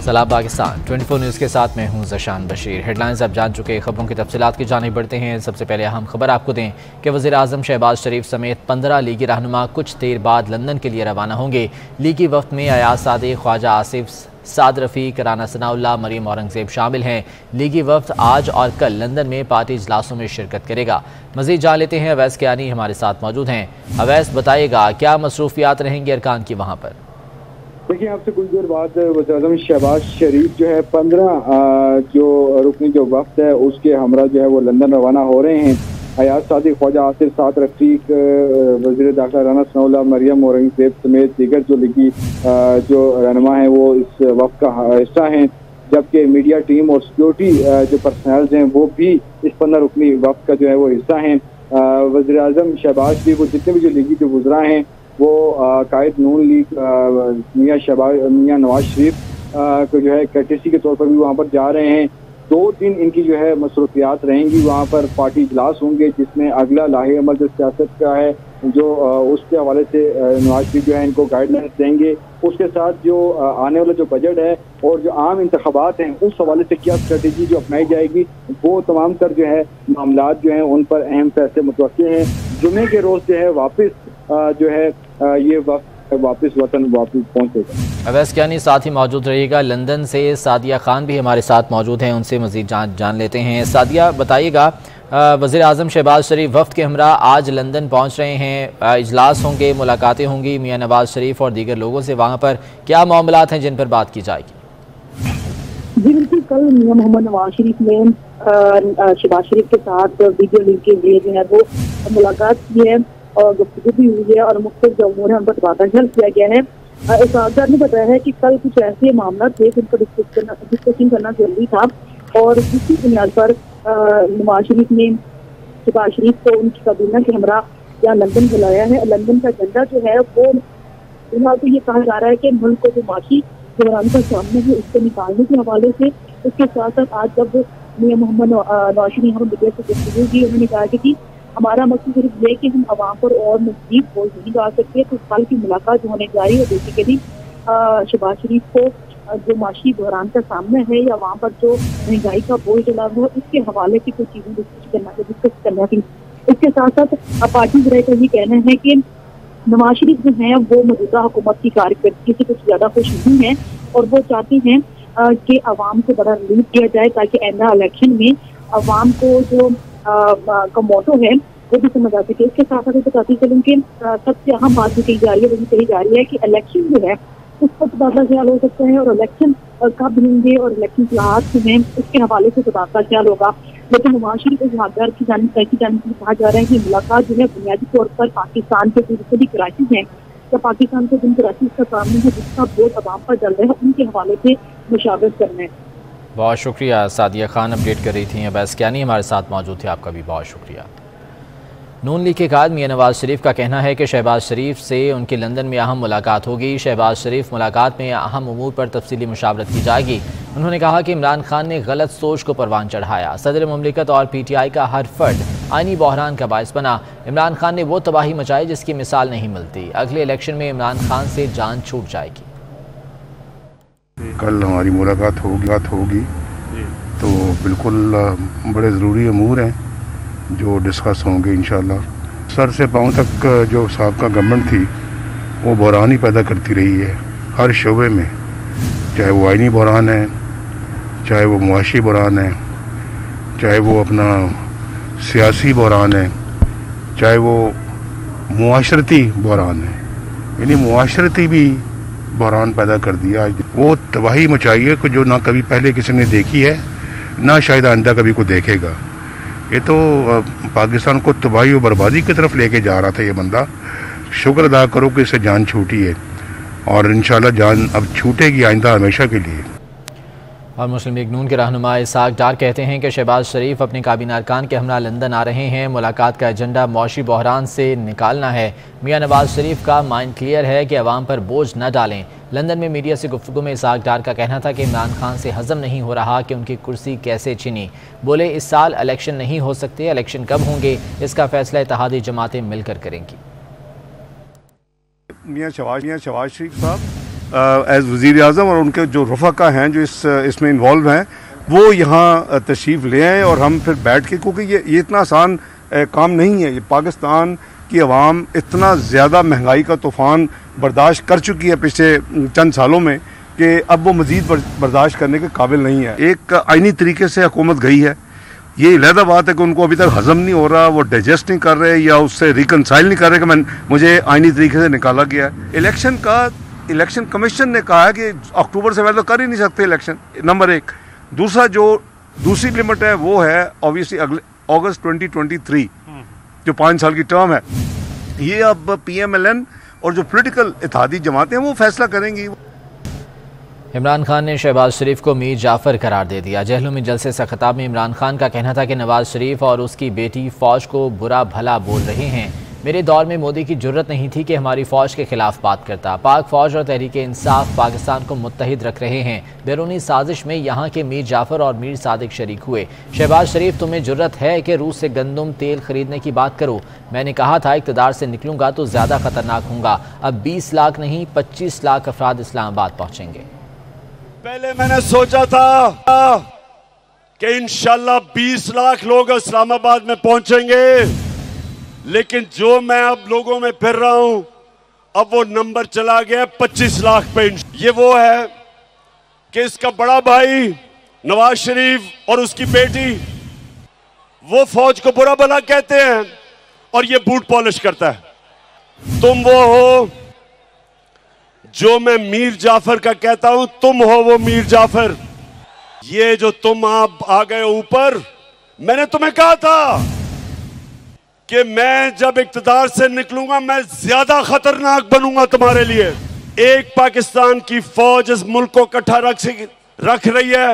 सलाम पाकिस्तान 24 न्यूज़ के साथ मैं हूं ज़शान बशीर। हेडलाइंस आप जान चुके, खबरों की तफसीलात की जानिब बढ़ते हैं। सबसे पहले अहम खबर आपको दें कि वज़ीर आज़म शहबाज शरीफ समेत 15 लीगी रहनुमा कुछ देर बाद लंदन के लिए रवाना होंगे। लीगी वक्त में अयाज सादिक, ख्वाजा आसिफ, साद रफ़ीक, राना सनाउल्लाह, मरीम औरंगज़ेब शामिल हैं। लीगी वक्त आज और कल लंदन में पार्टी इजलासों में शिरकत करेगा। मज़ीद जान लेते हैं, अवैस कियानी हमारे साथ मौजूद हैं। अवैस, बताइएगा क्या मसरूफियात रहेंगी अरकान की वहाँ पर? देखिए, आपसे कुछ देर बाद वज़ीर-ए-आज़म शहबाज शरीफ जो है 15 जो रुकनी जो वक्त है उसके हमरा जो है वो लंदन रवाना हो रहे हैं। अयाज सादिक, ख्वाजा आसिफ, साद रफ़ीक, वज़ीर दाखिला राना सनाउल्लाह, मरीम औरंगज़ेब समेत दीगर जो लीगी जो रहनुमा हैं वो इस वक्त का हिस्सा हैं। जबकि मीडिया टीम और सिक्योरिटी जो पर्सनल्स हैं वो भी इस 15 रुकनी वक्त का जो है वो हिस्सा हैं। वज़ीर-ए-आज़म शहबाज शरीफ वो जितने भी जो लीगी जो गुजरा हैं वो कायद नून लीग मियाँ नवाज शरीफ को जो है कैटेसी के तौर पर भी वहाँ पर जा रहे हैं। 2 दिन इनकी जो है मसरूफियात रहेंगी। वहाँ पर पार्टी इजलास होंगे जिसमें अगला लाहे अमल जो सियासत का है जो उसके हवाले से नवाज शरीफ जो है इनको गाइडलाइंस देंगे। उसके साथ जो आने वाला जो बजट है और जो आम इंतखाबात हैं उस हवाले से क्या स्ट्रेटेजी जो अपनाई जाएगी वो तमाम तर जो है मामलात जो हैं उन पर अहम फैसले मुतवक्किल हैं। जुमे के रोज़ जो है वापस जो है ये वक्त वापस वतन वापस पहुँचेगा। अवैस कियानी साथ ही मौजूद रहिएगा। लंदन से सादिया खान भी हमारे साथ मौजूद हैं, उनसे मज़ीद जान लेते हैं। सादिया, बताइएगा वज़ीर आज़म शहबाज शरीफ वफ़द के हमरा आज लंदन पहुँच रहे हैं, इजलास होंगे, मुलाकातें होंगी मियाँ नवाज शरीफ और दीगर लोगों से। वहाँ पर क्या मामलात हैं जिन पर बात की जाएगी? जी बिल्कुल, कल मियाँ मोहम्मद नवाज शरीफ ने शहबाज शरीफ के साथ वीडियो लिंक के लिए जो है वो मुलाकात की है और गुफ्तगू भी हुई है और मुख्तलिफ जो अमूर है उन पर तबादला किया गया है। इसाक़दार ने बताया है कि कल कुछ ऐसे मामला थे जिन पर डिस्कशन करना जरूरी था और इसी बुनियाद पर नवाज शरीफ ने शहबाज शरीफ को उनकी काबीना के हमरा यहाँ लंदन बुलाया है। लंदन का एजेंडा जो है वो फिलहाल तो ये कहा जा रहा है कि मुल्क को जो माशी बहरान का सामने है उसको निकालने के हवाले से। उसके साथ साथ आज जब मियाँ मोहम्मद नवाज शरीफ हम मीडिया से गुफ्तगू की, उन्होंने कहा कि हमारा मकसद सिर्फ ये कि हम आवाम पर और मज़ीद बोझ नहीं डाल सकते। तो कल की मुलाकात जो होने जा रही है बेसिकली शहबाज शरीफ को जो माशी बहरान का सामना है या वहाँ पर जो महंगाई का बोझ डला हुआ है उसके हवाले से कुछ चीज़ें डिस्कस करना थी। इसके साथ साथ पार्टी का ये कहना है कि नवाज शरीफ जो है वो मौजूदा हुकूमत की कारकर्दगी से कुछ ज़्यादा खुश नहीं है और वो चाहते हैं कि आवाम को बड़ा रिलीफ दिया जाए ताकि आइंदा इलेक्शन में आवाम को जो का मोटो है वो भी समझ आ सके। इसके साथ साथ बताती चलूँ कि सबसे अहम बात जो कही जा रही है वो कही जा रही है कि इलेक्शन जो है उस पर तबादला ख्याल हो सकता है और इलेक्शन कब होंगे और इलेक्शन इस्लाहात जो हैं उसके हवाले से तबादला ख्याल होगा। लेकिन नवाज शरीफ इजहार की जानिब से कहा जा रहा है कि मुलाकात जो है बुनियादी तौर पर पाकिस्तान के जो भी क्राइसिस हैं या पाकिस्तान को जिन क्राइसिस का सामना है जिसका बोझ अवाम पर डल रहा है उनके हवाले से मुशावरत करना है। बहुत शुक्रिया। सादिया खान अपडेट कर रही थी। अवैस कियानी हमारे साथ मौजूद थे, आपका भी बहुत शुक्रिया। नून लीग के कायद मियाँ नवाज शरीफ का कहना है कि शहबाज शरीफ से उनकी लंदन में अहम मुलाकात होगी। शहबाज शरीफ मुलाकात में अहम उमूर पर तफसीली मुशावरत की जाएगी। उन्होंने कहा कि इमरान खान ने गलत सोच को परवान चढ़ाया। सदर मुमलिकत और PTI का हर फर्द आईनी बहरान का बायस बना। इमरान खान ने वो तबाही मचाई जिसकी मिसाल नहीं मिलती। अगले इलेक्शन में इमरान खान से जान छूट जाएगी। कल हमारी मुलाकात होगी तो बिल्कुल बड़े ज़रूरी अमूर हैं जो डिस्कस होंगे इंशाल्लाह। सर से पाँव तक जो साबका गवर्नमेंट थी वो बहरान ही पैदा करती रही है हर शोबे में, चाहे वो आईनी बहरान है, चाहे वो मुआशी बहरान है, चाहे वो अपना सियासी बहरान है, चाहे वो मुआशरती बहरान है। यानी मुआशरती भी बहरान पैदा कर दिया। वो तबाही मचाई है जो ना कभी पहले किसी ने देखी है ना शायद आइंदा कभी को देखेगा। ये तो पाकिस्तान को तबाही और बर्बादी की तरफ लेके जा रहा था ये बंदा। शुक्र अदा करो कि इससे जान छूटी है और इंशाल्लाह जान अब छूटेगी आइंदा हमेशा के लिए। और मुस्लिम लीग नून के रहनुमा इसाक डार कहते हैं कि शहबाज शरीफ अपने काबीना अरकान के हमरा लंदन आ रहे हैं। मुलाकात का एजेंडा मौशी बहरान से निकालना है। मियाँ नवाज शरीफ का माइंड क्लियर है कि अवाम पर बोझ न डालें। लंदन में मीडिया से गुफ्तगू में इसाक डार का कहना था कि इमरान खान से हजम नहीं हो रहा कि उनकी कुर्सी कैसे छिनी। बोले इस साल इलेक्शन नहीं हो सकते, इलेक्शन कब होंगे इसका फैसला इत्तेहादी जमातें मिलकर करेंगी। मियाँ शहबाज शरीफ साहब एज वज़ीर आज़म और उनके जो रफ़ाका हैं जो इसमें इन्वॉल्व हैं वो यहाँ तशरीफ़ ले आएँ और हम फिर बैठ के, क्योंकि ये इतना आसान काम नहीं है। ये पाकिस्तान की आवाम इतना ज़्यादा महंगाई का तूफ़ान बर्दाश्त कर चुकी है पिछले चंद सालों में कि अब वो मज़ीद बर्दाश्त करने के काबिल नहीं है। एक आइनी तरीके से हुकूमत गई है, ये अलग बात है कि उनको अभी तक हज़म नहीं हो रहा, वो डाइजेस्ट नहीं कर रहे या उससे रिकनसाइल नहीं कर रहे कि मुझे आइनी तरीके से निकाला गया है। इलेक्शन कमीशन ने कहा है कि अक्टूबर से पहले तो कर ही नहीं सकते इलेक्शन, नंबर एक। दूसरा, जो दूसरी लिमिट है वो है ऑब्वियसली अगले अगस्त 2023 जो 5 साल की टर्म है। ये अब PMLN और जो पॉलिटिकल इत्तेहादी जमातें हैं वो फैसला करेंगी। इमरान खान ने शहबाज शरीफ को मीर जाफ़र करार दे दिया। जहलू में जलसे से खिताब में इमरान खान का कहना था कि नवाज शरीफ और उसकी बेटी फ़ौज को बुरा भला बोल रहे हैं। मेरे दौर में मोदी की जुर्रत नहीं थी कि हमारी फ़ौज के खिलाफ बात करता। पाक फ़ौज और तहरीक इंसाफ पाकिस्तान को मुत्तहिद रख रहे हैं। बैरूनी साजिश में यहाँ के मीर जाफ़र और मीर सादिक शरीक हुए। शहबाज शरीफ, तुम्हें जुर्रत है कि रूस से गंदम तेल खरीदने की बात करो? मैंने कहा था इक़्तिदार से निकलूंगा तो ज़्यादा ख़तरनाक होऊंगा। अब 20 लाख नहीं 25 लाख अफराद इस्लामाबाद पहुँचेंगे। पहले मैंने सोचा था कि इंशाल्लाह 20 लाख लोग इस्लामाबाद में पहुंचेंगे, लेकिन जो मैं अब लोगों में फिर रहा हूं अब वो नंबर चला गया 25 लाख पे। ये वो है कि इसका बड़ा भाई नवाज शरीफ और उसकी बेटी वो फौज को बुरा भला कहते हैं और ये बूट पॉलिश करता है। तुम वो हो जो मैं मीर जाफर का कहता हूं, तुम हो वो मीर जाफर। ये जो तुम आप आ गए ऊपर, मैंने तुम्हें कहा था कि मैं जब इक़्तिदार से निकलूंगा मैं ज्यादा खतरनाक बनूंगा तुम्हारे लिए। एक पाकिस्तान की फौज इस मुल्क को इकट्ठा रख रही है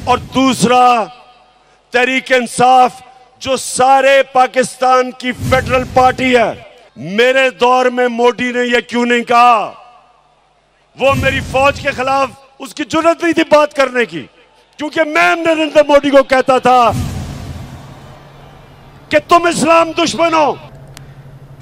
और दूसरा तहरीक इंसाफ जो सारे पाकिस्तान की फेडरल पार्टी है। मेरे दौर में मोदी ने यह क्यों नहीं कहा? वो मेरी फौज के खिलाफ उसकी जुर्रत नहीं थी बात करने की, क्योंकि मैं नरेंद्र मोदी को कहता था कि तुम इस्लाम दुश्मन हो।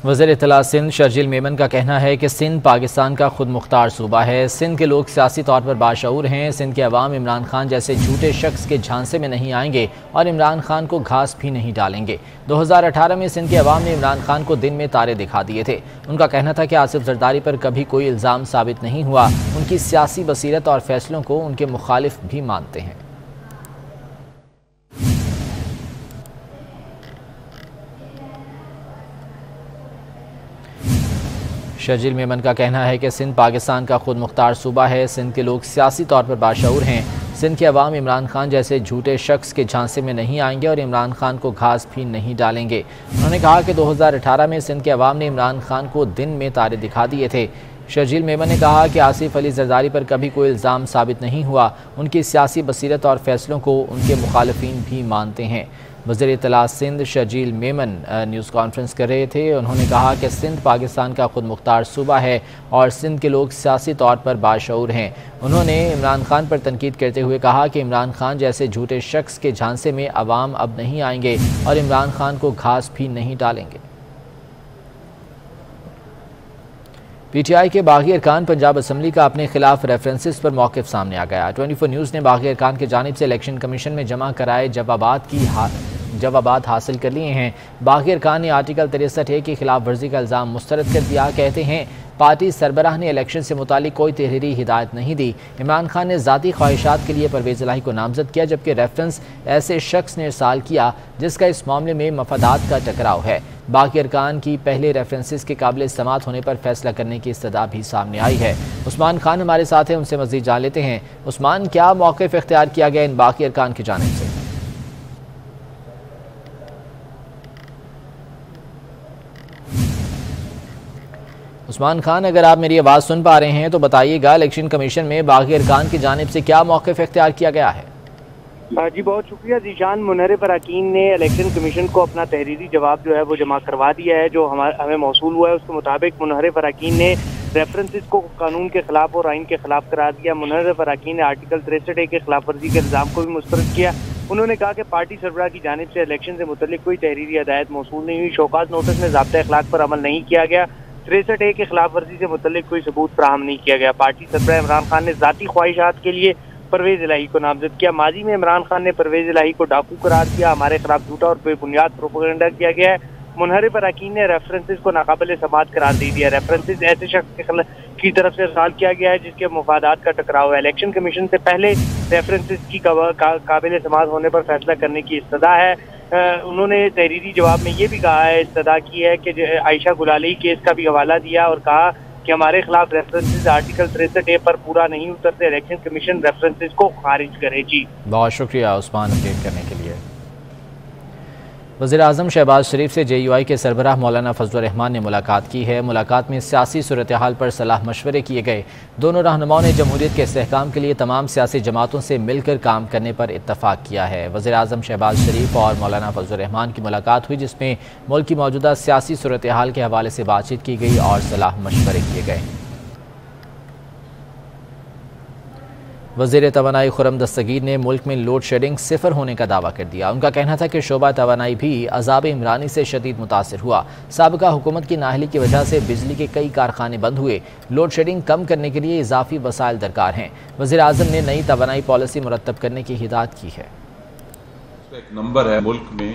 वज़ीर इत्तला सिंध शर्जील मेमन का कहना है कि सिंध पाकिस्तान का खुद मुख्तार सूबा है। सिंध के लोग सियासी तौर पर बाशऊर हैं। सिंध के अवाम इमरान खान जैसे झूठे शख्स के झांसे में नहीं आएंगे और इमरान खान को घास भी नहीं डालेंगे। 2018 में सिंध के अवाम ने इमरान खान को दिन में तारे दिखा दिए थे। उनका कहना था कि आसिफ जरदारी पर कभी कोई इल्ज़ाम साबित नहीं हुआ। उनकी सियासी बसीरत और फैसलों को उनके मुखालिफ भी मानते हैं। शर्जील मेमन का कहना है कि सिंध पाकिस्तान का खुद मुख्तार सूबा है। सिंध के लोग सियासी तौर पर बाशऊर हैं। सिंध के अवाम इमरान खान जैसे झूठे शख्स के झांसे में नहीं आएंगे और इमरान खान को घास भी नहीं डालेंगे। उन्होंने कहा कि 2018 में सिंध के अवाम ने इमरान खान को दिन में तारे दिखा दिए थे। शर्जील मेमन ने कहा कि आसिफ अली जरदारी पर कभी कोई इल्ज़ाम साबित नहीं हुआ। उनकी सियासी बसीरत और फैसलों को उनके मुखालिफिन भी मानते हैं। वज़ीर इत्तला सिंध शर्जील मेमन न्यूज़ कॉन्फ्रेंस कर रहे थे। उन्होंने कहा कि सिंध पाकिस्तान का खुद मुख्तार सूबा है और सिंध के लोग सियासी तौर पर बाशऊर हैं। उन्होंने इमरान खान पर तनकीद करते हुए कहा कि इमरान खान जैसे झूठे शख्स के झांसे में अवाम अब नहीं आएंगे और इमरान खान को घास भी नहीं डालेंगे। PTI के बागी अरकान पंजाब असम्बली का अपने खिलाफ रेफरेंसेस पर मौक़िफ़ सामने आ गया। 24 न्यूज़ ने बागी अरकान की जानिब से इलेक्शन कमीशन में जमा कराए जवाबात हासिल कर लिए हैं। बागी अरकान ने आर्टिकल 63A की खिलाफ वर्जी का इल्ज़ाम मुस्तरद कर दिया। कहते हैं पार्टी सरबराह ने इलेक्शन से मुतालिक कोई तहरीरी हिदायत नहीं दी। इमरान खान ने ज़ाती ख्वाहिशात के लिए परवेज़ इलाही को नामजद किया, जबकि रेफरेंस ऐसे शख्स ने इरसाल किया जिसका इस मामले में मफादात का टकराव है। बाकी अरकान की पहले रेफरेंसेस के काबिल इस्तेमाल होने पर फैसला करने की इस्तदा भी सामने आई है। उस्मान खान हमारे साथ हैं, उनसे मज़ीद जान लेते हैं। उस्मान, क्या मौक़िफ़ इख्तियार किया गया इन बाकी अरकान की जानिब से? उस्मान खान, अगर आप मेरी आवाज़ सुन पा रहे हैं तो बताइएगा, इलेक्शन कमीशन में बागी अरकान की जानिब से क्या मौक़िफ़ इख्तियार किया गया है? जी बहुत शुक्रिया जीशान। मुनहरिफ अरकान ने इलेक्शन कमीशन को अपना तहरीरी जवाब जो है वो जमा करवा दिया है। जो हमें मौसूल हुआ है उसके मुताबिक मुनहरिफ अरकान ने रेफरेंसेस को कानून के खिलाफ और आइन के खिलाफ करार दिया। मुनहरिफ अरकान ने आर्टिकल 63A के खिलाफ वर्जी के इल्ज़ाम को भी मुस्तरद किया। उन्होंने कहा कि पार्टी सरबराह की जानिब से इलेक्शन से मुतल्लिक कोई तहरीरी हदायत मौसूल नहीं हुई। शोकाज नोटिस में ज़ाब्ता अखलाक पर अमल नहीं किया गया। 63A की खिलाफ वर्जी से मुतल्लिक कोई सबूत फराहम नहीं किया गया। पार्टी सरबराह इमरान खान ने ज़ाती ख्वाहिशात के लिए परवेज़ इलाही को नामजद किया। माजी में इमरान खान ने परवेज़ इलाही को डाकू करार दिया। हमारे खिलाफ झूठा और बेबुनियाद प्रोपेगेंडा किया गया है। मुनहरिफ अरकान ने रेफरेंसेस को नाकाबिल समाअत करार दे दिया। रेफरेंसेस ऐसे शख्स की तरफ से इरसाल किया गया है जिसके मुफादात का टकराव है। इलेक्शन कमीशन से पहले रेफरेंसेस की काबिल समाअत होने पर फैसला करने की इस्तदा है। उन्होंने तहरीरी जवाब में ये भी कहा है, इस्तदा की है कि आयशा गुलाली केस का भी हवाला दिया और कहा कि हमारे खिलाफ रेफरेंसेस आर्टिकल 63A पर पूरा नहीं उतरते, इलेक्शन कमीशन रेफरेंसेस को खारिज करे। जी बहुत शुक्रिया उस्मान अपडेट करने के लिए। वज़ीर-ए-आज़म शहबाज शरीफ से JUI के सरबराह मौलाना फजलुर रहमान ने मुलाकात की है। मुलाकात में सियासी सूरत हाल पर सलाह मशवरे किए गए। दोनों रहनुमाओं ने जमहूरियत के इस्तेहकाम के लिए तमाम सियासी जमातों से मिलकर काम करने पर इत्तफाक किया है। वज़ीर-ए-आज़म शहबाज शरीफ और मौलाना फजलुर रहमान की मुलाकात हुई जिसमें मुल्क की मौजूदा सियासी सूरत हाल के हवाले से बातचीत की गई और सलाह मशवरे किए गए। वज़ीर तवानाई खुर्रम दस्तगीर ने मुल्क में लोड शेडिंग सिफर होने का दावा कर दिया। उनका कहना था कि शोबा तवानाई भी अज़ाब इमरानी से शदीद मुतासिर हुआ। साबिका हुकूमत की नाअहली की वजह से बिजली के कई कारखाने बंद हुए। लोड शेडिंग कम करने के लिए इजाफी वसाइल दरकार हैं। वज़ीर-ए-आज़म ने नई तवानाई पॉलिसी मुरतब करने की हिदायत की है। एक नंबर है, मुल्क में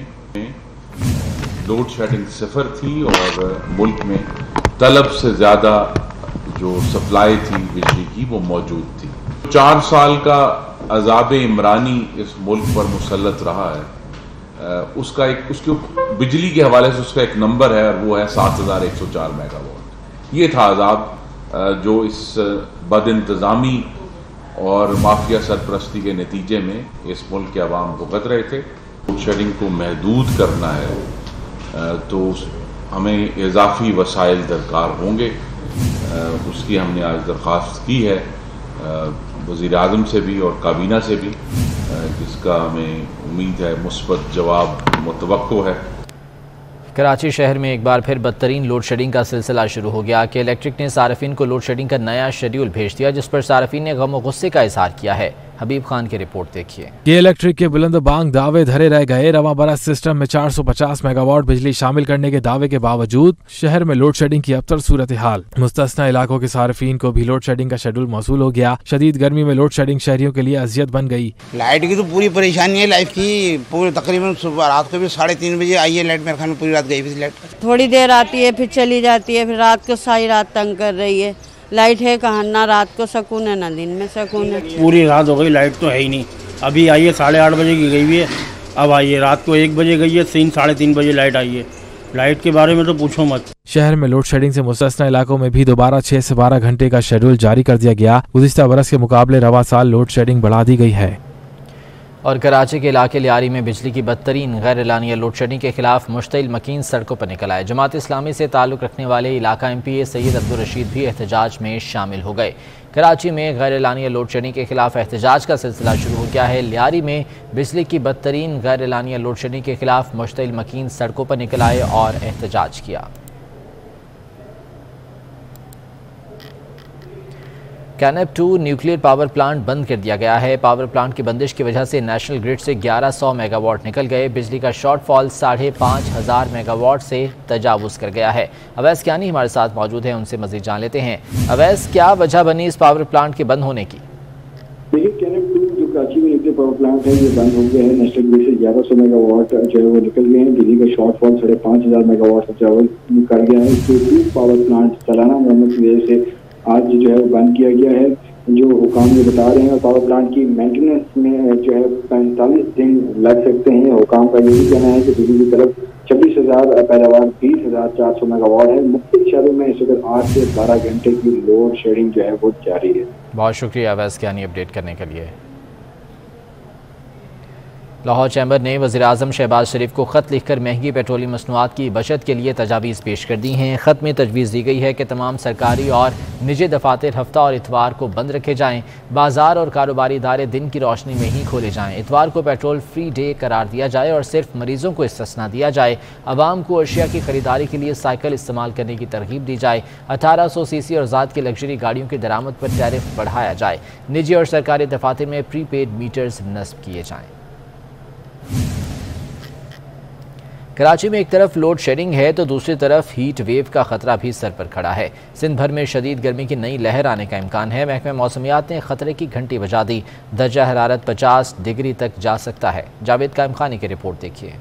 लोड शेडिंग सिफर थी और मुल्क में तलब से ज़्यादा जो सप्लाई थी बिजली की वो मौजूद थी। 4 साल का अज़ाब इमरानी इस मुल्क पर मुसल्लत रहा है, उसके बिजली के हवाले से उसका एक नंबर है और वो है 7104 मेगावाट। ये था अज़ाब जो इस बदइंतज़ामी और माफिया सरपरस्ती के नतीजे में इस मुल्क के अवाम भुगत रहे थे। लोड शेडिंग को महदूद करना है तो हमें इजाफी वसाइल दरकार होंगे। उसकी हमने आज दरख्वास्त की है वज़ीर-ए-आज़म से भी और काबीना से भी, जिसका हमें उम्मीद है मुस्बत जवाब मुतवक्को है। कराची शहर में एक बार फिर बदतरीन लोड शेडिंग का सिलसिला शुरू हो गया कि इलेक्ट्रिक ने सार्फिन को लोड शेडिंग का नया शेड्यूल भेज दिया जिस पर सार्फिन ने गम और गुस्से का इजहार किया है। हबीब खान की रिपोर्ट देखिए। के इलेक्ट्रिक के बुलंद बांग दावे धरे रह गए। रवां बरस सिस्टम में 450 मेगावाट बिजली शामिल करने के दावे के बावजूद शहर में लोड शेडिंग की अबतर सूरत हाल। मुस्तस्ना इलाकों के सार्फिन को भी लोड शेडिंग का शेड्यूल मौसूल हो गया। शदीद गर्मी में लोड शेडिंग शहरियों के लिए अजियत बन गई। लाइट की तो पूरी परेशानी है लाइफ की। पूरी तकरीबन सुबह रात को भी 3:30 बजे आई है लाइट। मेरे ख्याल में पूरी रात गई थी लाइट। थोड़ी देर आती है फिर चली जाती है, फिर रात को सारी रात तंग कर रही है। लाइट है कहाँ, ना रात को सुकून है ना दिन में सुकून है। पूरी रात हो गई, लाइट तो है ही नहीं। अभी आई है 8:30 बजे की गई हुई है, अब आई है रात को 1 बजे गई है, 3-3:30 बजे लाइट आई है। लाइट के बारे में तो पूछो मत। शहर में लोड शेडिंग से मुस्तस्ना इलाकों में भी दोबारा 6 से 12 घंटे का शेड्यूल जारी कर दिया गया। गुज़िश्ता बरस के मुकाबले रवा साल लोड शेडिंग बढ़ा दी गई है। और कराची के इलाके लियारी में बिजली की बदतरीन गैर एलानिया लोड शेडिंग के खिलाफ मुश्तिल मकीन सड़कों पर निकल आए। जमात इस्लामी से ताल्लुक़ रखने वाले इलाका MPA सैयद अब्दुल रशीद भी एहतजाज में शामिल हो गए। कराची में गैर एलानिया लोड शेडिंग के खिलाफ एहतजाज का सिलसिला शुरू हो गया है। लियारी में बिजली की बदतरीन गैर एलानिया लोड शेडिंग के खिलाफ मुश्तिल मकीन सड़कों पर निकल आए और एहतजाज किया। कैनेप 2 न्यूक्लियर पावर प्लांट बंद कर दिया गया है। पावर प्लांट की बंदिश की वजह से नेशनल ग्रिड से 1100 मेगावाट निकल गए। बिजली का शॉर्टफॉल 5500 मेगावाट से तजावुज कर गया है। अवैस कियानी हमारे साथ मौजूद हैं, उनसे मजीद जान लेते हैं। अवैस, क्या वजह बनी इस पावर प्लांट के बंद होने की? देखिए, कैनेप 2 जो कराची में न्यूक्लियर पावर प्लांट है ये बंद हो गया है। नेशनल ग्रिड से 1100 मेगावाट जो है वो निकल गए हैं। बिजली का शॉर्टफॉल 5500 मेगावाट से तजावुज कर गया है। तो पावर प्लांट सालाना मरम्मत की वजह से आज जो है वो बंद किया गया है। जो हुकाम ये बता रहे हैं, पावर प्लांट की मेंटेनेंस में जो है 45 दिन लग सकते हैं। हुकाम का ये भी कहना है कि बिजली की तरफ 26,000 पैदावार 20,400 मेगावाट है। मुख्तलिफ शहरों में इस वक्त 8 से 12 घंटे की लोड शेडिंग जो है वो जारी है। बहुत शुक्रिया अवैस कियानी अपडेट करने के लिए। लाहौर चैम्बर ने वज़ीर-ए-आज़म शहबाज शरीफ को ख़त लिखकर महंगी पेट्रोलियम मसनूआत की बचत के लिए तजावीज़ पेश कर दी हैं। ख़त में तजवीज़ दी गई है कि तमाम सरकारी और निजी दफातर हफ्ता और इतवार को बंद रखे जाएँ। बाजार और कारोबारी इदारे दिन की रोशनी में ही खोले जाएँ। इतवार को पेट्रोल फ्री डे करार दिया जाए और सिर्फ मरीजों को इस्तिस्ना दिया जाए। अवाम को अशिया की खरीदारी के लिए साइकिल इस्तेमाल करने की तरगीब दी जाए। 1800 सीसी और ज़ात की लग्जरी गाड़ियों की दरामद पर टैरिफ बढ़ाया जाए। निजी और सरकारी दफातर में प्रीपेड मीटर्स नस्ब किए जाएँ। कराची में एक तरफ लोड शेडिंग है तो दूसरी तरफ हीट वेव का खतरा भी सर पर खड़ा है। सिंध भर में शदीद गर्मी की नई लहर आने का इम्कान है। महकमा मौसमियात ने खतरे की घंटी बजा दी। दर्जा हरारत 50 डिग्री तक जा सकता है। जावेद कायम खानी की रिपोर्ट देखिए।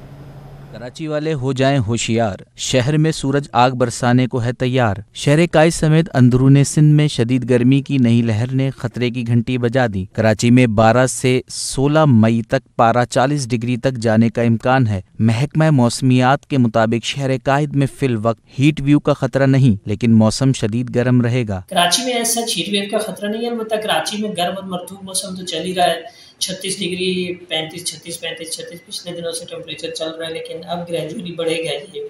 कराची वाले हो जाएं होशियार, शहर में सूरज आग बरसाने को है तैयार। शहर कायद समेत अंदरूने सिंध में शदीद गर्मी की नई लहर ने खतरे की घंटी बजा दी। कराची में 12 से 16 मई तक पारा 40 डिग्री तक जाने का इम्कान है। महकमा मौसमियात के मुताबिक शहर कायद में फिल वक्त हीट व्यू का खतरा नहीं, लेकिन मौसम शदीद गर्म रहेगा। कराची में ऐसा हीट वेव का खतरा नहीं है, अलबत्ता कराची में गर्म और मरतूब मौसम तो चल ही रहा है। 36 डिग्री 35-36 पिछले दिनों से टेम्परेचर चल रहा है, लेकिन अब ग्रेजुअली बढ़ेगा ये।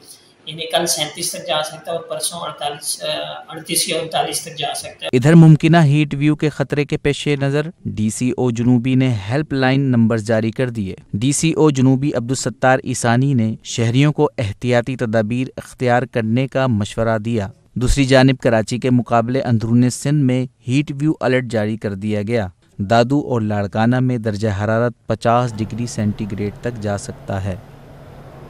यानी कल 37 तक जा सकता है और परसों 38 या 39 तक जा सकता है। इधर मुमकिना हीट व्यू के खतरे के पेश नजर DCO जुनूबी ने हेल्पलाइन नंबर जारी कर दिए। DCO जुनूबी अब्दुलसत्तार ईसानी ने शहरियों को एहतियाती तदाबीर इख्तियार करने का मशवरा दिया। दूसरी जानिब कराची के मुकाबले अंदरूनी सिंध में हीट व्यू अलर्ट जारी कर दिया गया। दादू और लाड़काना में दर्जा हरारत 50 डिग्री सेंटीग्रेड तक जा सकता है।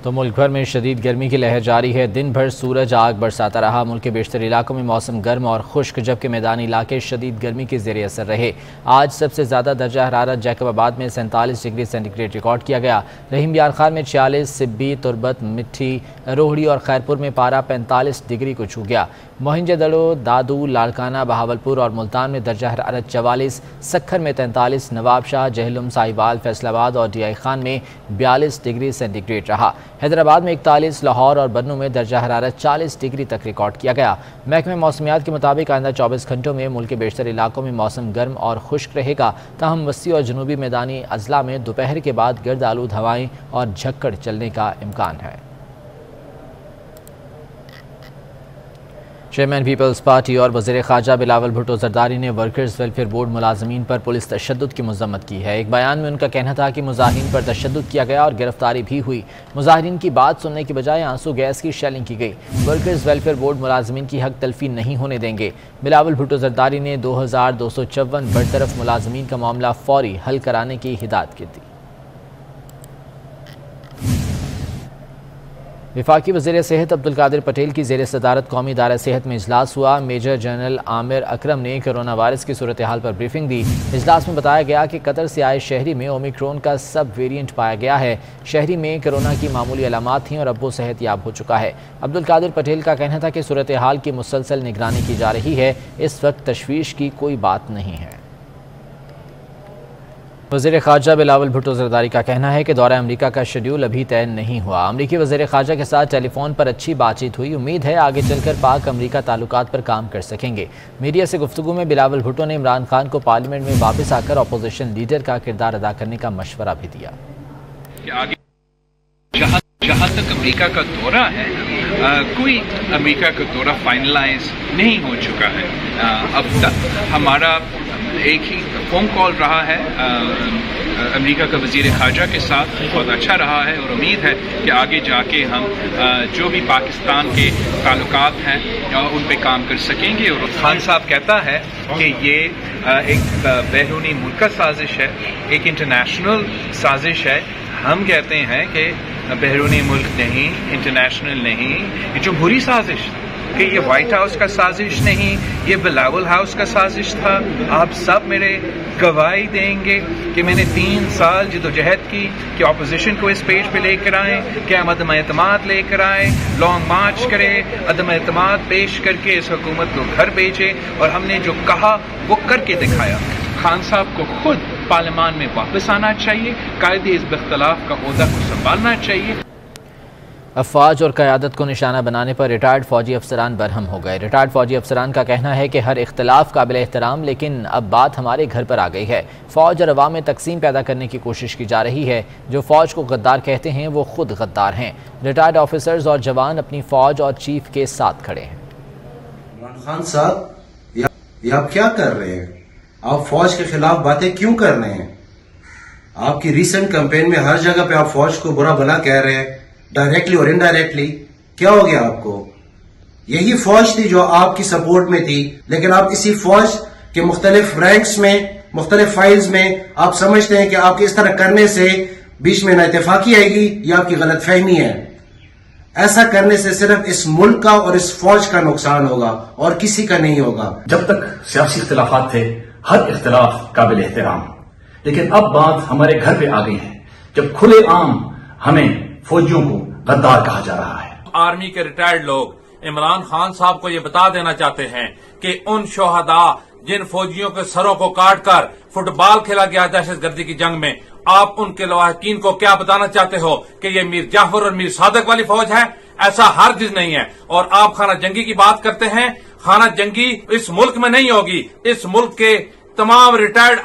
तो मुल्क भर में शदीद गर्मी की लहर जारी है। दिन भर सूरज आग बरसाता रहा। मुल्क के बेशतर इलाकों में मौसम गर्म और खुश्क, जबकि मैदानी इलाके शदीद गर्मी के ज़ेरे असर रहे। आज सबसे ज़्यादा दर्जा हरारत जैकबाबाद में 47 डिग्री सेंटीग्रेड रिकॉर्ड किया गया। रहीम यार खान में 46, सिब्बी, तुरबत, मिट्टी, रोहड़ी और खैरपुर में पारा 45 डिग्री को छू गया। मोहिंजोदड़ो, दादू, लाड़काना, बहावलपुर और मुल्तान में दर्जा हरारत 44, सक्खर में 43, नवाबशाह, जहलुम, साहिवाल, फैसलाबाद और DI खान में 42 डिग्री सेंटीग्रेड रहा। हैदराबाद में 41, लाहौर और बन्नू में दर्जा हरारत 40 डिग्री तक रिकॉर्ड किया गया। महकमे मौसमियात के मुताबिक आइंदा 24 घंटों में मुल्क के बेशतर इलाकों में मौसम गर्म और खुश्क रहेगा। ताहम वसी और जनूबी मैदानी अजला में दोपहर के बाद गर्द आलूद हवाएं और झक्कड़ चलने का इम्कान है। चेयरमैन पीपल्स पार्टी और वज़ीर ख़ारजा बिलावल भुट्टो ज़रदारी ने वर्कर्स वेलफेयर बोर्ड मुलाजमीन पर पुलिस तशद्दुद की मज़म्मत की है। एक बयान में उनका कहना था कि मुजाहिरीन पर तशद्दुद किया गया और गिरफ्तारी भी हुई। मुजाहिरीन की बात सुनने की बजाय आंसू गैस की शेलिंग की गई। वर्कर्स वेलफेयर बोर्ड मुलाजमीन की हक तलफी नहीं होने देंगे। बिलावल भुट्टो ज़रदारी ने 2254 बरतरफ मुलाजमीन का मामला फौरी हल कराने की हिदायत की थी। वफाकी वज़ीर सेहत अब्दुल कादिर पटेल की ज़ेर सदारत कौमी इदारा सेहत में इजलास हुआ। मेजर जनरल आमिर अकरम ने कोरोना वायरस की सूरत हाल पर ब्रीफिंग दी। इजलास में बताया गया कि कतर से आए शहरी में ओमिक्रॉन का सब वेरिएंट पाया गया है। शहरी में कोरोना की मामूली अलामात थीं और अब वो सेहत याब हो चुका है। अब्दुल कादिर पटेल का कहना था कि सूरत हाल की मुसलसल निगरानी की जा रही है। इस वक्त तशवीश की कोई बात नहीं है। वज़ीर ख़ारजा बिलावल भुट्टो ज़रदारी का कहना है कि दौरा अमरीका का शेड्यूल अभी तय नहीं हुआ। अमरीकी वज़ीर ख़ारजा के साथ टेलीफोन पर अच्छी बातचीत हुई। उम्मीद है आगे चलकर पाक अमरीका ताल्लुकात पर काम कर सकेंगे। मीडिया से गुफ्तगू में बिलावल भुट्टो ने इमरान खान को पार्लियामेंट में वापस आकर अपोजिशन लीडर का किरदार अदा करने का मशवरा भी दिया। जहाँ तक अमेरिका का दौरा है, कोई अमेरिका का दौरा फाइनलाइज नहीं हो चुका है। अब तक हमारा एक ही फ़ोन कॉल रहा है अमेरिका का वज़ीर ख़ारजा के साथ, बहुत अच्छा रहा है और उम्मीद है कि आगे जाके हम जो भी पाकिस्तान के ताल्लुकात हैं उन पे काम कर सकेंगे। और खान साहब कहता है कि ये एक बैरूनी मुल्क का साजिश है, एक इंटरनेशनल साजिश है। हम कहते हैं कि बैरूनी मुल्क नहीं, इंटरनेशनल नहीं, ये जमहूरी साजिश कि ये व्हाइट हाउस का साजिश नहीं, ये बिलावल हाउस का साजिश था। आप सब मेरे गवाही देंगे कि मैंने 3 साल जदोजहद की कि अपोजिशन को इस पेज पे लेकर आए, कि हम अदम एतमाद लेकर आए, लॉन्ग मार्च करें, अदम एतमाद पेश करके इस हुकूमत को घर भेजे और हमने जो कहा वो करके दिखाया। खान साहब को खुद पार्लियामान में वापस आना चाहिए, कायदे हिज़्ब इख्तिलाफ का ओहदा को संभालना चाहिए। अफवाज और क़यादत को निशाना बनाने पर रिटायर्ड फौजी अफसरान बरहम हो गए। रिटायर्ड फौजी अफसरान का कहना है कि हर इख्तिलाफ काबिल एहतराम, लेकिन अब बात हमारे घर पर आ गई है। फ़ौज और अवाम में तकसीम पैदा करने की कोशिश की जा रही है। जो फ़ौज को गद्दार कहते हैं वो खुद गद्दार हैं। रिटायर्ड ऑफिसर्स और जवान अपनी फ़ौज और चीफ के साथ खड़े हैं। इमरान खान साहब, ये आप क्या कर रहे हैं? आप फौज के खिलाफ बातें क्यों कर रहे हैं? आपकी रिसेंट कैंपेन में हर जगह पे आप फौज को बुरा भला कह रहे हैं, डायरेक्टली और इनडायरेक्टली। क्या हो गया आपको? यही फौज थी जो आपकी सपोर्ट में थी, लेकिन आप इसी फौज के मुख्तलिफ रैंक्स में, मुख्तलिफ फाइल्स में आप समझते हैं कि आपके इस तरह करने से बीच में ना इत्तेफाकी आएगी, या आपकी गलत फहमी है। ऐसा करने से सिर्फ इस मुल्क का और इस फौज का नुकसान होगा और किसी का नहीं होगा। जब तक सियासी इख्तिलाफात थे, हर इख्तिलाफ काबिल एहतराम, लेकिन अब बात हमारे घर पे आ गई है जब खुले आम हमें फौजियों को गद्दार कहा जा रहा है। आर्मी के रिटायर्ड लोग इमरान खान साहब को ये बता देना चाहते हैं कि उन शोहदा जिन फौजियों के सरों को काटकर फुटबॉल खेला गया दहशतगर्दी की जंग में, आप उनके लवाहकीन को क्या बताना चाहते हो कि ये मीर जाफर और मीर सादक वाली फौज है? ऐसा हरगिज़ नहीं है। और आप खाना जंगी की बात करते हैं, खाना जंगी इस मुल्क में नहीं होगी। इस मुल्क के तमाम रिटायर्ड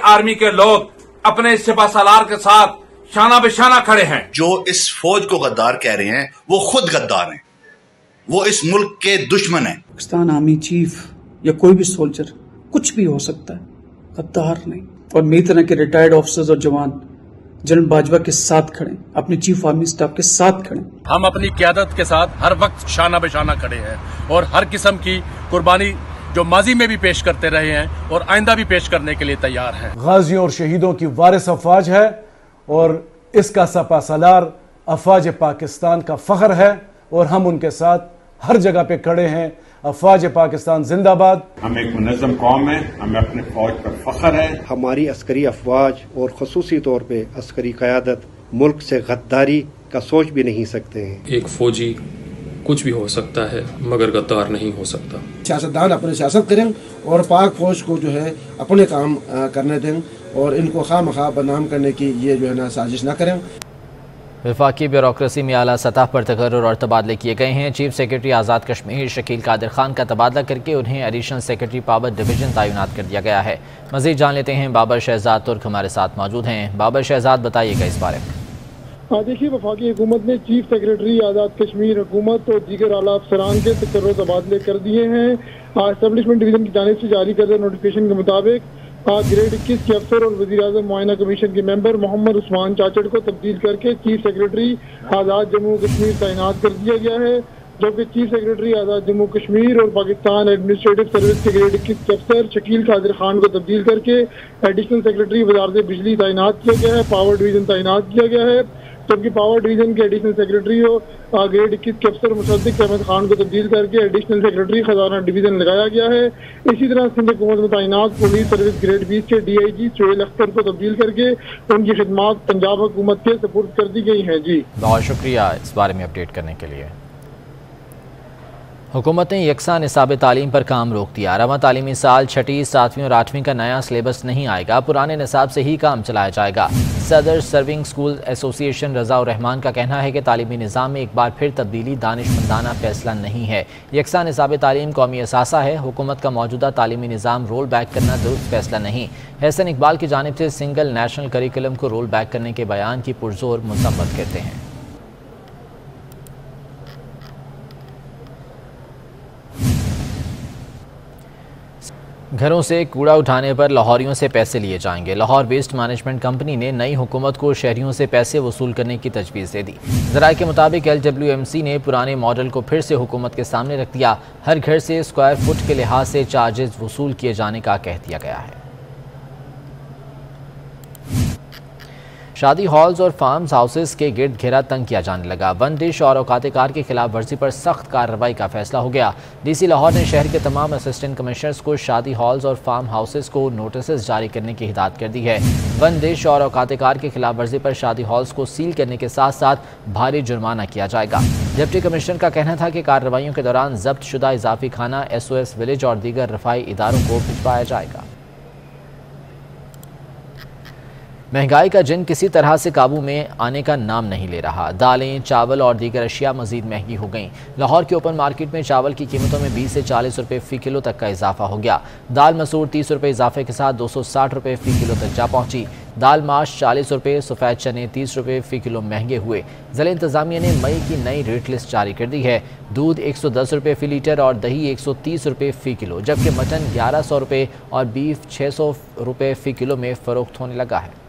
आर्मी के लोग अपने सिपा सालार के साथ शाना बेशाना खड़े हैं। जो इस फौज को गद्दार कह रहे हैं वो खुद गद्दार हैं, वो इस मुल्क के दुश्मन हैं। पाकिस्तान आर्मी चीफ या कोई भी सोल्जर कुछ भी हो सकता है, गद्दार नहीं। और मेरी तरह के रिटायर्ड ऑफिसर्स और जवान जनरल बाजवा के साथ खड़े, अपने चीफ आर्मी स्टाफ के साथ खड़े। हम अपनी क़यादत के साथ हर वक्त शाना बेशाना खड़े हैं और हर किस्म की कुर्बानी जो माजी में भी पेश करते रहे हैं और आइंदा भी पेश करने के लिए तैयार हैं। गाजियों और शहीदों की वारिस अफवाज है और इसका सपा सलार अफवाज पाकिस्तान का फख्र है और हम उनके साथ हर जगह पे खड़े हैं। अफवाज पाकिस्तान जिंदाबाद। हम एक मुनज़्ज़म कौम है, हमें अपने फौज पर फख्र है। हमारी अस्करी अफवाज और खसूसी तौर पे अस्करी क़यादत मुल्क से गद्दारी का सोच भी नहीं सकते हैं। एक फौजी कुछ भी हो सकता है मगर गद्दार नहीं हो सकता। सियासतदान अपनी सियासत करें और पाक फौज को जो है अपने काम करने दें और इनको खामखा बदनाम करने की ये जो है ना साजिश न करें। वफाकी ब्यूरोक्रेसी में आला सतह पर तकर्रुर और तबादले किए गए हैं। चीफ सेक्रेटरी आज़ाद कश्मीर शकील कादिर खान का तबादला करके उन्हें एडिशनल सेक्रेटरी पावर डिवीजन तैनात कर दिया गया है। मज़ीद जान लेते हैं, बाबर शहजाद तुर्क हमारे साथ मौजूद हैं। बाबर शहजाद, बताइएगा इस बारे में। देखिए, वफाकी हुकूमत ने चीफ सेक्रेटरी आज़ाद कश्मीर हुकूमत और दीगर आला अफसरान के तकर्रुर तबादले कर दिए हैं। एस्टेब्लिशमेंट डिवीजन की जानिब से जारी करदा नोटिफिकेशन के मुताबिक ग्रेड 21 के अफसर और वज़ीर-ए-आज़म मुआयना कमीशन के मेंबर मोहम्मद उस्मान चाचड़ को तब्दील करके चीफ सेक्रेटरी आज़ाद जम्मू कश्मीर तैनात कर दिया गया है, जबकि चीफ सेक्रेटरी आज़ाद जम्मू कश्मीर और पाकिस्तान एडमिनिस्ट्रेटिव सर्विस के ग्रेड 21 के अफसर शकील कादिर खान को तब्दील करके एडिशनल सेक्रेटरी वजारत बिजली तैनात किया गया है, पावर डिवीजन तैनात किया गया है, जबकि पावर डिवीजन के एडिशनल सेक्रेटरी ग्रेड 21 के अफसर मुसद्दिक अहमद खान को तब्दील करके एडिशनल सेक्रेटरी खजाना डिवीजन लगाया गया है। इसी तरह सिंध हुकूमत में तैनात पुलिस सर्विस ग्रेड 20 के DIG सोहेल अख्तर को तब्दील करके उनकी खिदमात पंजाब हुकूमत के सुपुर्द कर दी गई हैं। जी बहुत शुक्रिया इस बारे में अपडेट करने के लिए। हुकूमत ने यकसा निसाब तालीम पर काम रोक दिया। रवां तालीमी साल 6वीं, 7वीं और 8वीं का नया सिलेबस नहीं आएगा, पुराने निसाब से ही काम चलाया जाएगा। सदर सर्विंग स्कूल एसोसिएशन रज़ाउर रहमान का कहना है कि तालीमी निज़ाम में एक बार फिर तब्दीली दानिशमंदाना फैसला नहीं है। यकसा निसाब तालीम कौमी असासा है। हुकूमत का मौजूदा तालीमी निज़ाम रोल बैक करना दुरुस्त फैसला नहीं। हसन इकबाल की जानिब से सिंगल नेशनल करिकुलम को रोल बैक करने के बयान की पुरजोर मजम्मत करते हैं। घरों से कूड़ा उठाने पर लाहौरियों से पैसे लिए जाएंगे। लाहौर वेस्ट मैनेजमेंट कंपनी ने नई हुकूमत को शहरियों से पैसे वसूल करने की तजवीज़ दे दी। ज़राए के मुताबिक LWMC ने पुराने मॉडल को फिर से हुकूमत के सामने रख दिया। हर घर से स्क्वायर फुट के लिहाज से चार्जेस वसूल किए जाने का कह दिया गया है। शादी हॉल्स और फार्म्स हाउसेस के गिर्द घेरा तंग किया जाने लगा। बंदिश और औकात-ए-कार की खिलाफ वर्जी पर सख्त कार्रवाई का फैसला हो गया। DC लाहौर ने शहर के तमाम असिस्टेंट कमिश्नर्स को शादी हॉल्स और फार्म हाउसेस को नोटिस जारी करने की हिदायत कर दी है। बंदिश और औकात-ए-कार की खिलाफ वर्जी पर शादी हॉल्स को सील करने के साथ साथ भारी जुर्माना किया जाएगा। डिप्टी कमिश्नर का कहना था कि कार्रवाइयों के दौरान जब्त शुदा इजाफी खाना SOS विलेज और दीगर रफाई इदारों को भिजवाया जाएगा। महंगाई का जिन किसी तरह से काबू में आने का नाम नहीं ले रहा। दालें, चावल और दीगर अशिया मजीद महंगी हो गईं। लाहौर के ओपन मार्केट में चावल की कीमतों में 20 से 40 रुपये फ़ी किलो तक का इजाफा हो गया। दाल मसूर 30 रुपये इजाफे के साथ 260 रुपये फ़ी किलो तक जा पहुंची। दाल माश 40 रुपये, सफ़ेद चने 30 रुपये फ़ी किलो महंगे हुए। ज़िला इंतज़ामिया ने मई की नई रेट लिस्ट जारी कर दी है। दूध 110 रुपये फ़ी लीटर और दही 130 रुपये फ़ी किलो, जबकि मटन 1100 रुपये और बीफ 600 रुपये फ़ी किलो में फ़रोख्त होने लगा है।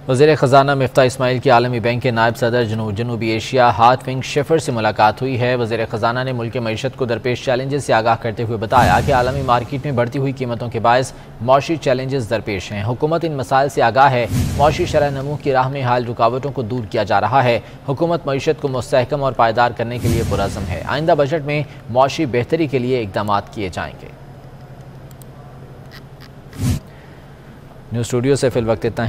वज़ीर ख़जाना मिफ्ता इस्माइल की आलमी बैंक के नायब सदर जनूबी एशिया हार्टविंग शेफर से मुलाकात हुई है। वज़ीर ख़जाना ने मुल्क की मईशत को दरपेश चैलेंजेस से आगाह करते हुए बताया कि आलमी मार्केट में बढ़ती हुई कीमतों के बायस मौशी चैलेंजेस दरपेश हैं। हुकूमत इन मसाइल से आगाह है। मौशी शरह नमू की राह में हाल रुकावटों को दूर किया जा रहा है। हुकूमत मईशत को मुस्तहकम और पायदार करने के लिए पुरअज़्म है। आइंदा बजट में मौशी बेहतरी के लिए इक़दाम किए जाएंगे। न्यूज़ स्टूडियो से फिल वक्त इतना ही।